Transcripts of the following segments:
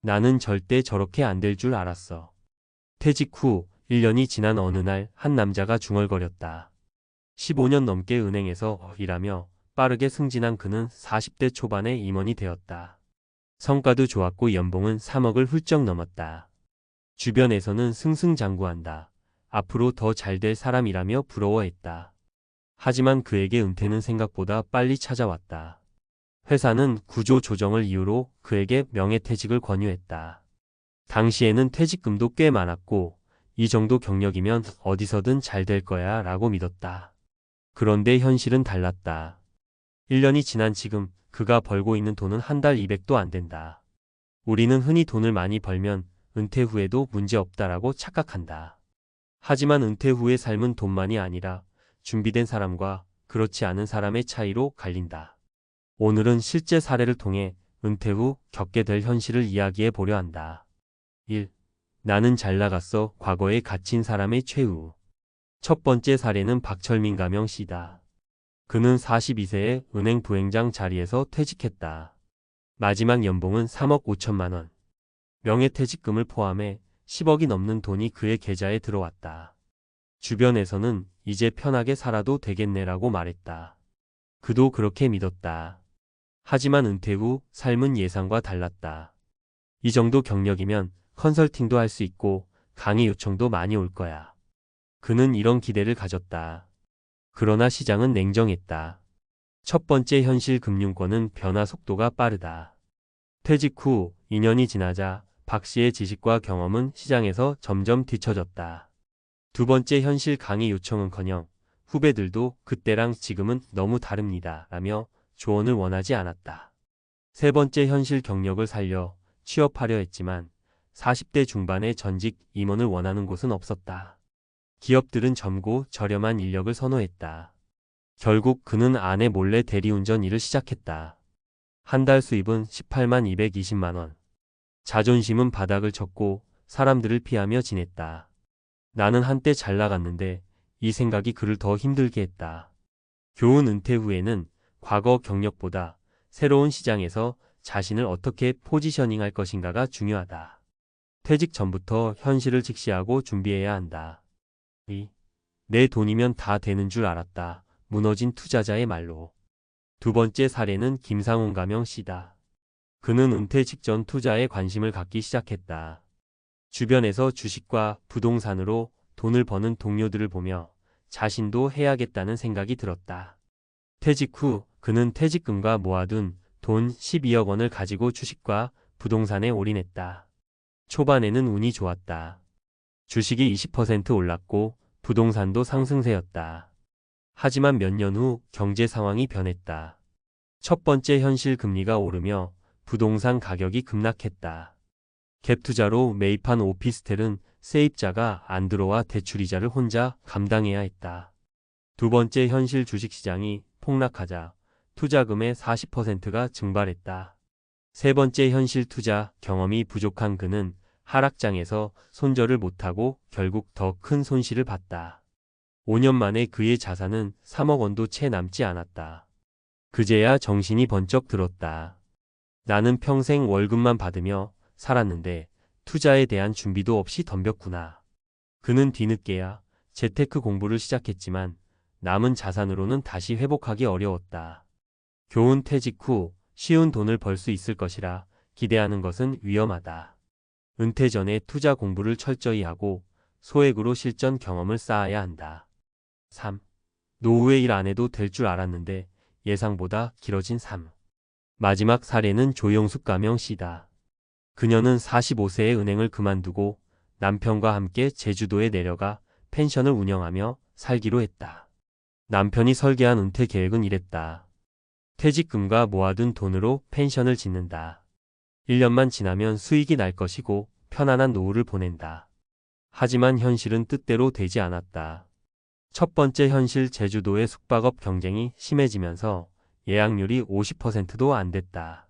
나는 절대 저렇게 안 될 줄 알았어. 퇴직 후 1년이 지난 어느 날 한 남자가 중얼거렸다. 15년 넘게 은행에서 일하며 빠르게 승진한 그는 40대 초반에 임원이 되었다. 성과도 좋았고 연봉은 3억을 훌쩍 넘었다. 주변에서는 승승장구한다. 앞으로 더 잘 될 사람이라며 부러워했다. 하지만 그에게 은퇴는 생각보다 빨리 찾아왔다. 회사는 구조 조정을 이유로 그에게 명예퇴직을 권유했다. 당시에는 퇴직금도 꽤 많았고 이 정도 경력이면 어디서든 잘 될 거야 라고 믿었다. 그런데 현실은 달랐다. 1년이 지난 지금 그가 벌고 있는 돈은 한 달 200도 안 된다. 우리는 흔히 돈을 많이 벌면 은퇴 후에도 문제 없다라고 착각한다. 하지만 은퇴 후의 삶은 돈만이 아니라 준비된 사람과 그렇지 않은 사람의 차이로 갈린다. 오늘은 실제 사례를 통해 은퇴 후 겪게 될 현실을 이야기해 보려 한다. 1. 나는 잘 나갔어. 과거에 갇힌 사람의 최후. 첫 번째 사례는 박철민 가명 씨다. 그는 42세에 은행 부행장 자리에서 퇴직했다. 마지막 연봉은 3억 5천만 원. 명예퇴직금을 포함해 10억이 넘는 돈이 그의 계좌에 들어왔다. 주변에서는 이제 편하게 살아도 되겠네라고 말했다. 그도 그렇게 믿었다. 하지만 은퇴 후 삶은 예상과 달랐다. 이 정도 경력이면 컨설팅도 할 수 있고 강의 요청도 많이 올 거야. 그는 이런 기대를 가졌다. 그러나 시장은 냉정했다. 첫 번째 현실 금융권은 변화 속도가 빠르다. 퇴직 후 2년이 지나자 박 씨의 지식과 경험은 시장에서 점점 뒤처졌다. 두 번째 현실 강의 요청은커녕 후배들도 그때랑 지금은 너무 다릅니다 라며 조언을 원하지 않았다. 세 번째 현실 경력을 살려 취업하려 했지만 40대 중반의 전직 임원을 원하는 곳은 없었다. 기업들은 젊고 저렴한 인력을 선호했다. 결국 그는 아내 몰래 대리운전 일을 시작했다. 한 달 수입은 18만 220만 원. 자존심은 바닥을 쳤고 사람들을 피하며 지냈다. 나는 한때 잘 나갔는데 이 생각이 그를 더 힘들게 했다. 교훈 은퇴 후에는 과거 경력보다 새로운 시장에서 자신을 어떻게 포지셔닝할 것인가가 중요하다. 퇴직 전부터 현실을 직시하고 준비해야 한다. 2. 내 돈이면 다 되는 줄 알았다. 무너진 투자자의 말로. 두 번째 사례는 김상훈 가명 씨다. 그는 은퇴 직전 투자에 관심을 갖기 시작했다. 주변에서 주식과 부동산으로 돈을 버는 동료들을 보며 자신도 해야겠다는 생각이 들었다. 퇴직 후 그는 퇴직금과 모아둔 돈 12억 원을 가지고 주식과 부동산에 올인했다. 초반에는 운이 좋았다. 주식이 20% 올랐고 부동산도 상승세였다. 하지만 몇 년 후 경제 상황이 변했다. 첫 번째 현실 금리가 오르며 부동산 가격이 급락했다. 갭 투자로 매입한 오피스텔은 세입자가 안 들어와 대출이자를 혼자 감당해야 했다. 두 번째 현실 주식시장이 폭락하자 투자금의 40%가 증발했다. 세 번째 현실 투자 경험이 부족한 그는 하락장에서 손절을 못하고 결국 더 큰 손실을 봤다. 5년 만에 그의 자산은 3억 원도 채 남지 않았다. 그제야 정신이 번쩍 들었다. 나는 평생 월급만 받으며 살았는데 투자에 대한 준비도 없이 덤볐구나. 그는 뒤늦게야 재테크 공부를 시작했지만 남은 자산으로는 다시 회복하기 어려웠다. 교훈 퇴직 후 쉬운 돈을 벌 수 있을 것이라 기대하는 것은 위험하다. 은퇴 전에 투자 공부를 철저히 하고 소액으로 실전 경험을 쌓아야 한다. 3. 노후에 일 안 해도 될 줄 알았는데 예상보다 길어진 삶. 마지막 사례는 조영숙 가명 씨다. 그녀는 45세에 은행을 그만두고 남편과 함께 제주도에 내려가 펜션을 운영하며 살기로 했다. 남편이 설계한 은퇴 계획은 이랬다. 퇴직금과 모아둔 돈으로 펜션을 짓는다. 1년만 지나면 수익이 날 것이고 편안한 노후를 보낸다. 하지만 현실은 뜻대로 되지 않았다. 첫 번째 현실 제주도의 숙박업 경쟁이 심해지면서 예약률이 50%도 안 됐다.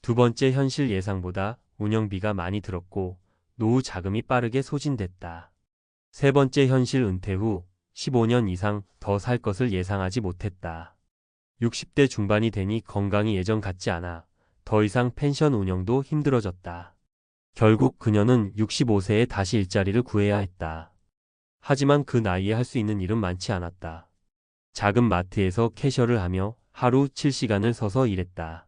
두 번째 현실 예상보다 운영비가 많이 들었고 노후 자금이 빠르게 소진됐다. 세 번째 현실 은퇴 후 15년 이상 더 살 것을 예상하지 못했다. 60대 중반이 되니 건강이 예전 같지 않아 더 이상 펜션 운영도 힘들어졌다. 결국 그녀는 65세에 다시 일자리를 구해야 했다. 하지만 그 나이에 할 수 있는 일은 많지 않았다. 작은 마트에서 캐셔를 하며 하루 7시간을 서서 일했다.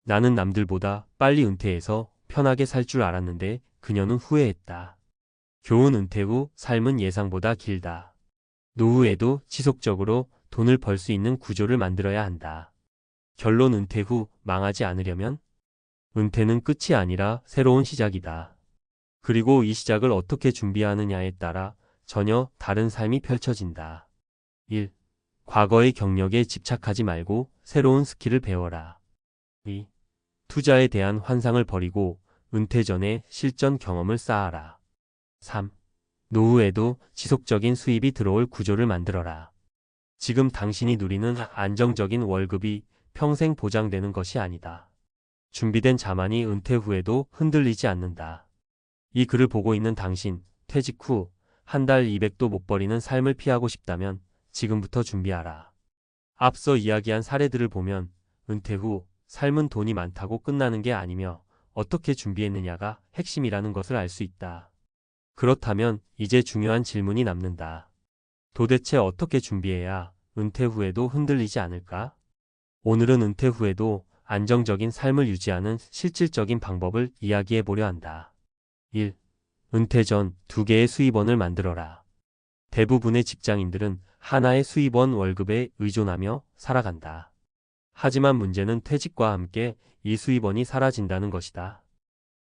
나는 남들보다 빨리 은퇴해서 편하게 살 줄 알았는데 그녀는 후회했다. 교훈: 은퇴 후 삶은 예상보다 길다. 노후에도 지속적으로 돈을 벌 수 있는 구조를 만들어야 한다. 결론: 은퇴 후 망하지 않으려면 은퇴는 끝이 아니라 새로운 시작이다. 그리고 이 시작을 어떻게 준비하느냐에 따라 전혀 다른 삶이 펼쳐진다. 1. 과거의 경력에 집착하지 말고 새로운 스킬을 배워라. 2. 투자에 대한 환상을 버리고 은퇴 전에 실전 경험을 쌓아라. 3. 노후에도 지속적인 수입이 들어올 구조를 만들어라. 지금 당신이 누리는 안정적인 월급이 평생 보장되는 것이 아니다. 준비된 자만이 은퇴 후에도 흔들리지 않는다. 이 글을 보고 있는 당신, 퇴직 후 한 달 200도 못 벌이는 삶을 피하고 싶다면 지금부터 준비하라. 앞서 이야기한 사례들을 보면 은퇴 후 삶은 돈이 많다고 끝나는 게 아니며 어떻게 준비했느냐가 핵심이라는 것을 알 수 있다. 그렇다면 이제 중요한 질문이 남는다. 도대체 어떻게 준비해야 은퇴 후에도 흔들리지 않을까? 오늘은 은퇴 후에도 안정적인 삶을 유지하는 실질적인 방법을 이야기해 보려 한다. 1. 은퇴 전 2개의 수입원을 만들어라. 대부분의 직장인들은 하나의 수입원 월급에 의존하며 살아간다. 하지만 문제는 퇴직과 함께 이 수입원이 사라진다는 것이다.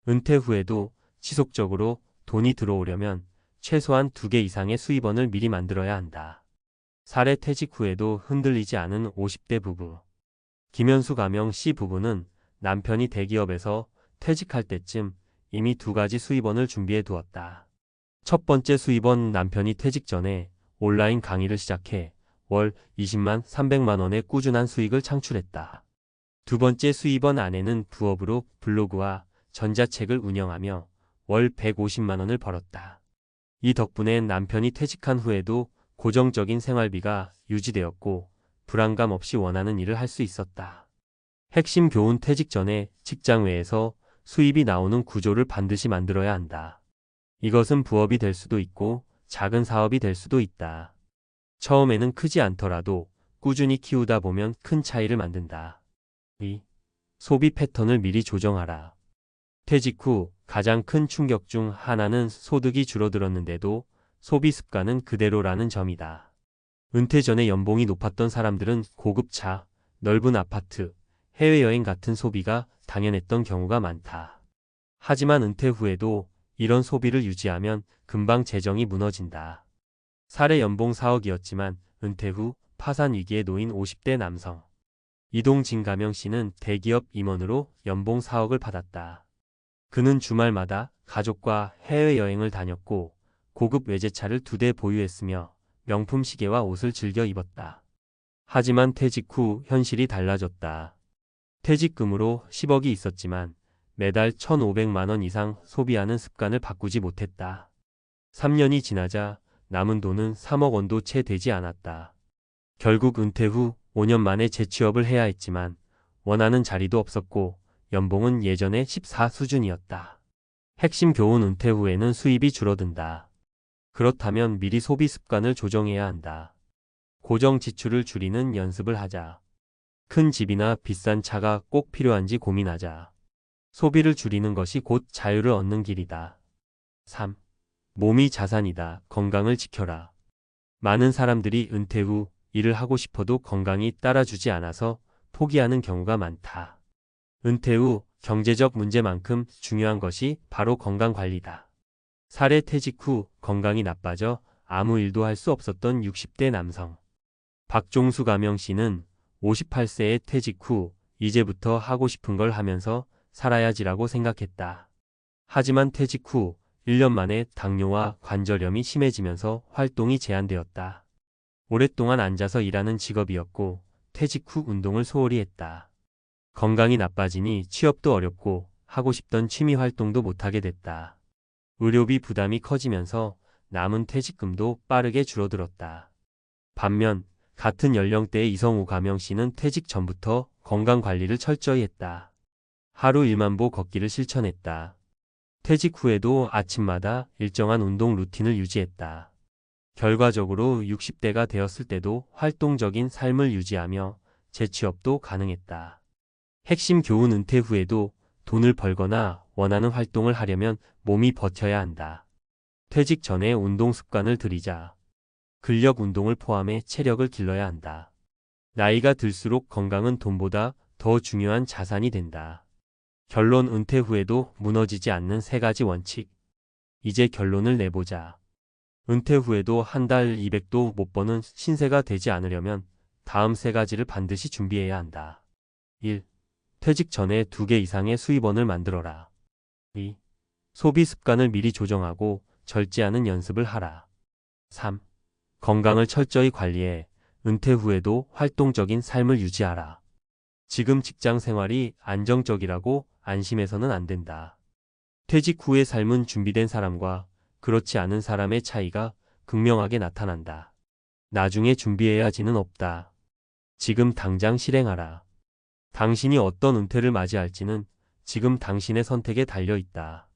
은퇴 후에도 지속적으로 돈이 들어오려면 최소한 2개 이상의 수입원을 미리 만들어야 한다. 사례: 퇴직 후에도 흔들리지 않은 50대 부부. 김현수 가명 씨 부부는 남편이 대기업에서 퇴직할 때쯤 이미 2가지 수입원을 준비해 두었다. 첫 번째 수입원: 남편이 퇴직 전에 온라인 강의를 시작해 월 20만 300만 원의 꾸준한 수익을 창출했다. 두 번째 수입원: 아내는 부업으로 블로그와 전자책을 운영하며 월 150만 원을 벌었다. 이 덕분에 남편이 퇴직한 후에도 고정적인 생활비가 유지되었고 불안감 없이 원하는 일을 할 수 있었다. 핵심 교훈: 퇴직 전에 직장 외에서 수입이 나오는 구조를 반드시 만들어야 한다. 이것은 부업이 될 수도 있고 작은 사업이 될 수도 있다. 처음에는 크지 않더라도 꾸준히 키우다 보면 큰 차이를 만든다. 2. 소비 패턴을 미리 조정하라. 퇴직 후 가장 큰 충격 중 하나는 소득이 줄어들었는데도 소비 습관은 그대로라는 점이다. 은퇴 전에 연봉이 높았던 사람들은 고급차, 넓은 아파트, 해외여행 같은 소비가 당연했던 경우가 많다. 하지만 은퇴 후에도 이런 소비를 유지하면 금방 재정이 무너진다. 사례: 연봉 4억이었지만 은퇴 후 파산 위기에 놓인 50대 남성. 이동진 가명 씨는 대기업 임원으로 연봉 4억을 받았다. 그는 주말마다 가족과 해외여행을 다녔고 고급 외제차를 2대 보유했으며 명품 시계와 옷을 즐겨 입었다. 하지만 퇴직 후 현실이 달라졌다. 퇴직금으로 10억이 있었지만 매달 1,500만 원 이상 소비하는 습관을 바꾸지 못했다. 3년이 지나자 남은 돈은 3억 원도 채 되지 않았다. 결국 은퇴 후 5년 만에 재취업을 해야 했지만 원하는 자리도 없었고 연봉은 예전의 14 수준이었다. 핵심 교훈: 은퇴 후에는 수입이 줄어든다. 그렇다면 미리 소비 습관을 조정해야 한다. 고정 지출을 줄이는 연습을 하자. 큰 집이나 비싼 차가 꼭 필요한지 고민하자. 소비를 줄이는 것이 곧 자유를 얻는 길이다. 3. 몸이 자산이다. 건강을 지켜라. 많은 사람들이 은퇴 후 일을 하고 싶어도 건강이 따라주지 않아서 포기하는 경우가 많다. 은퇴 후 경제적 문제만큼 중요한 것이 바로 건강관리다. 사례: 퇴직 후 건강이 나빠져 아무 일도 할 수 없었던 60대 남성. 박종수 가명 씨는 58세에 퇴직 후 이제부터 하고 싶은 걸 하면서 살아야지라고 생각했다. 하지만 퇴직 후 1년 만에 당뇨와 관절염이 심해지면서 활동이 제한되었다. 오랫동안 앉아서 일하는 직업이었고 퇴직 후 운동을 소홀히 했다. 건강이 나빠지니 취업도 어렵고 하고 싶던 취미 활동도 못하게 됐다. 의료비 부담이 커지면서 남은 퇴직금도 빠르게 줄어들었다. 반면 같은 연령대의 이성우 가명 씨는 퇴직 전부터 건강 관리를 철저히 했다. 하루 1만 보 걷기를 실천했다. 퇴직 후에도 아침마다 일정한 운동 루틴을 유지했다. 결과적으로 60대가 되었을 때도 활동적인 삶을 유지하며 재취업도 가능했다. 핵심 교훈: 은퇴 후에도 돈을 벌거나 원하는 활동을 하려면 몸이 버텨야 한다. 퇴직 전에 운동 습관을 들이자. 근력 운동을 포함해 체력을 길러야 한다. 나이가 들수록 건강은 돈보다 더 중요한 자산이 된다. 결론: 은퇴 후에도 무너지지 않는 3가지 원칙. 이제 결론을 내보자. 은퇴 후에도 한 달 200도 못 버는 신세가 되지 않으려면 다음 3가지를 반드시 준비해야 한다. 1. 퇴직 전에 2개 이상의 수입원을 만들어라. 2. 소비 습관을 미리 조정하고 절제하는 연습을 하라. 3. 건강을 철저히 관리해 은퇴 후에도 활동적인 삶을 유지하라. 지금 직장 생활이 안정적이라고 안심해서는 안 된다. 퇴직 후의 삶은 준비된 사람과 그렇지 않은 사람의 차이가 극명하게 나타난다. 나중에 준비해야지는 없다. 지금 당장 실행하라. 당신이 어떤 은퇴를 맞이할지는 지금 당신의 선택에 달려 있다.